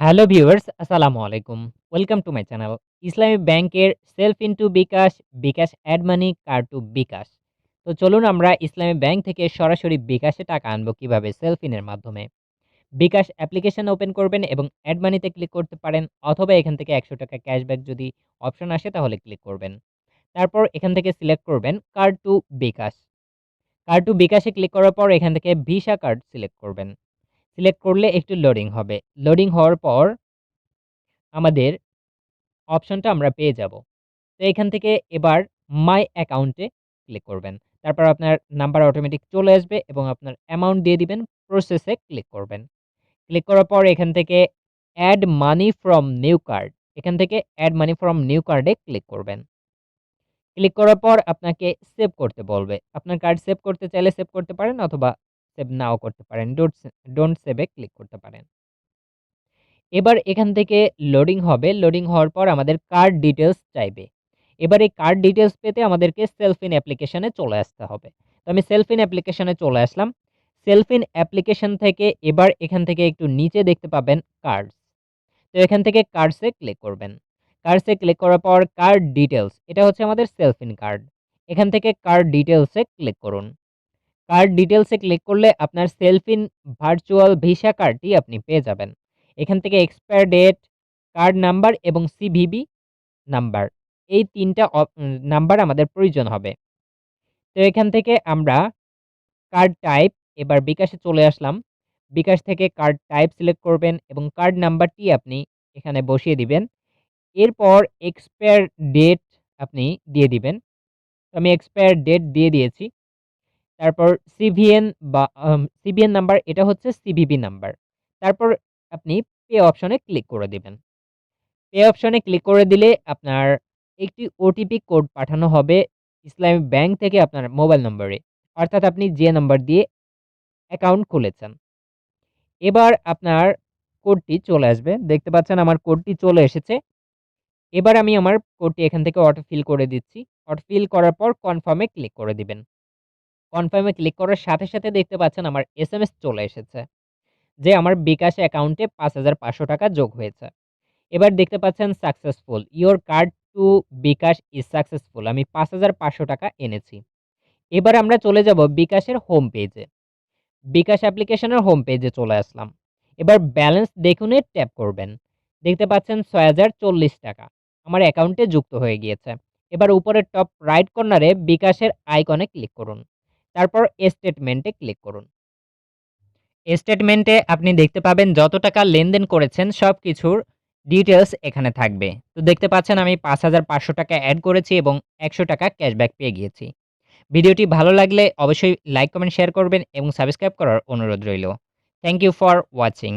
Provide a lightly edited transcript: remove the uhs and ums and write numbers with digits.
Hello viewers, আসসালামু আলাইকুম। Welcome to my channel. ইসলামী ব্যাংকের সেলফ ইনটু বিকাশ, বিকাশ অ্যাড মানি, কার টু বিকাশ। তো চলুন আমরা ইসলামী ব্যাংক থেকে সরাসরি বিকাশে টাকা আনবো কিভাবে সেলফিনের মাধ্যমে। বিকাশ অ্যাপ্লিকেশন ওপেন করবেন এবং অ্যাড মানিতে ক্লিক করতে পারেন অথবা এখান থেকে ৳১০০ ক্যাশব্যাক যদি অপশন আসে তাহলে ক্লিক করবেন। তারপর এখান থেকে সিলেক্ট করবেন কার টু বিকাশ। কার টু বিকাশে ক্লিক করার পর এখান থেকে ভিসা কার্ড সিলেক্ট করবেন। সিলেক্ট করলে একটু লোডিং হবে। লোডিং হওয়ার পর আমাদের অপশনটা আমরা পেয়ে যাব। তো এখান থেকে এবার মাই অ্যাকাউন্টে ক্লিক করবেন। তারপর আপনার নাম্বার অটোমেটিক চলে আসবে এবং আপনার অ্যামাউন্ট দিয়ে দিবেন। প্রসেসে ক্লিক করবেন। ক্লিক করার পর এখান থেকে add money from new card, এখান থেকে অ্যাড মানি ফ্রম নিউ কার্ডে ক্লিক করবেন। ক্লিক করার পর আপনাকে সেভ করতে বলবে। আপনার কার্ড সেভ করতে চাইলে সেভ করতে পারেন অথবা সেভ নাও করতে পারেন। ডোন্ট সেভ এ ক্লিক করতে পারেন। এবার এখান থেকে লোডিং হবে। লোডিং হওয়ার পর আমাদের কার্ড ডিটেইলস চাইবে। এবার এই কার্ড ডিটেইলস পেতে আমাদেরকে সেলফিন অ্যাপ্লিকেশনে চলে আসতে হবে। তো আমি সেলফিন অ্যাপ্লিকেশনে চলে আসলাম। সেলফিন অ্যাপ্লিকেশন থেকে এবার এখান থেকে একটু নিচে দেখতে পাবেন কার্ডস। তো এখান থেকে কার্ডসে ক্লিক করবেন। কার্ডসে ক্লিক করার পর কার্ড ডিটেইলস, এটা হচ্ছে আমাদের সেলফিন কার্ড। এখান থেকে কার্ড ডিটেইলসে ক্লিক করুন। কার্ড ডিটেইলসে ক্লিক করলে আপনার সেলফিন ভার্চুয়াল ভিসা কার্ডটি আপনি পেয়ে যাবেন। এখান থেকে এক্সপায়ার ডেট, কার্ড নাম্বার এবং সিভিভি নাম্বার, এই ৩ টা নাম্বার আমাদের প্রয়োজন হবে। তো এখান থেকে আমরা কার্ড টাইপ, এবার বিকাশে চলে আসলাম। বিকাশ থেকে কার্ড টাইপ সিলেক্ট করবেন এবং কার্ড নাম্বারটি আপনি এখানে বসিয়ে দিবেন। এরপর এক্সপায়ার ডেট আপনি দিয়ে দিবেন। তো আমি এক্সপায়ার ডেট দিয়ে দিয়েছি। তারপর সিভিএন বা সিভিএন নাম্বার, এটা হচ্ছে সিভিভি নাম্বার। তারপর আপনি পে অপশনে ক্লিক করে দিবেন। পে অপশনে ক্লিক করে দিলে আপনার একটি ওটিপি কোড পাঠানো হবে ইসলামী ব্যাংক থেকে আপনার মোবাইল নম্বরে। অর্থাৎ আপনি যে নাম্বার দিয়ে অ্যাকাউন্ট খুলেছেন। এবার আপনার কোডটি চলে আসবে। দেখতে পাচ্ছেন আমার কোডটি চলে এসেছে। এবার আমি আমার কোডটি এখান থেকে অটো ফিল করে দিচ্ছি। অটো ফিল করার পর কনফার্ম এ ক্লিক করে দিবেন। কনফার্ম এ ক্লিক করার সাথে, সাথে দেখতে পাচ্ছেন আমার এসএমএস চলে এসেছে যে আমার বিকাশ অ্যাকাউন্টে ৳৫,৫০০ যোগ হয়েছে। এবার দেখতে পাচ্ছেন successful. Your card to bKash is successful. আমি ৳৫,৫০০ এনেছি। এবার আমরা চলে যাব বিকাশের হোম পেজে। বিকাশ অ্যাপ্লিকেশনের হোম পেজে চলে আসলাম। এবার ব্যালেন্স দেখুনে ট্যাপ করবেন। দেখতে পাচ্ছেন ৳৬,০৪০ আমার অ্যাকাউন্টে যুক্ত হয়ে গিয়েছে। এবার উপরের টপ রাইট কর্নারে বিকাশের আইকনে ক্লিক করুন। তারপর স্টেটমেন্টে ক্লিক করুন। স্টেটমেন্টে আপনি দেখতে পাবেন যত টাকা লেনদেন করেছেন সবকিছুর ডিটেইলস এখানে থাকবে। তো দেখতে পাচ্ছেন আমি ৳৫,৫০০ এড করেছি এবং ৳১০০ ক্যাশব্যাক পেয়ে গিয়েছি। ভিডিওটি ভালো লাগলে অবশ্যই লাইক, কমেন্ট, শেয়ার করবেন এবং সাবস্ক্রাইব করার অনুরোধ রইল। Thank you for watching.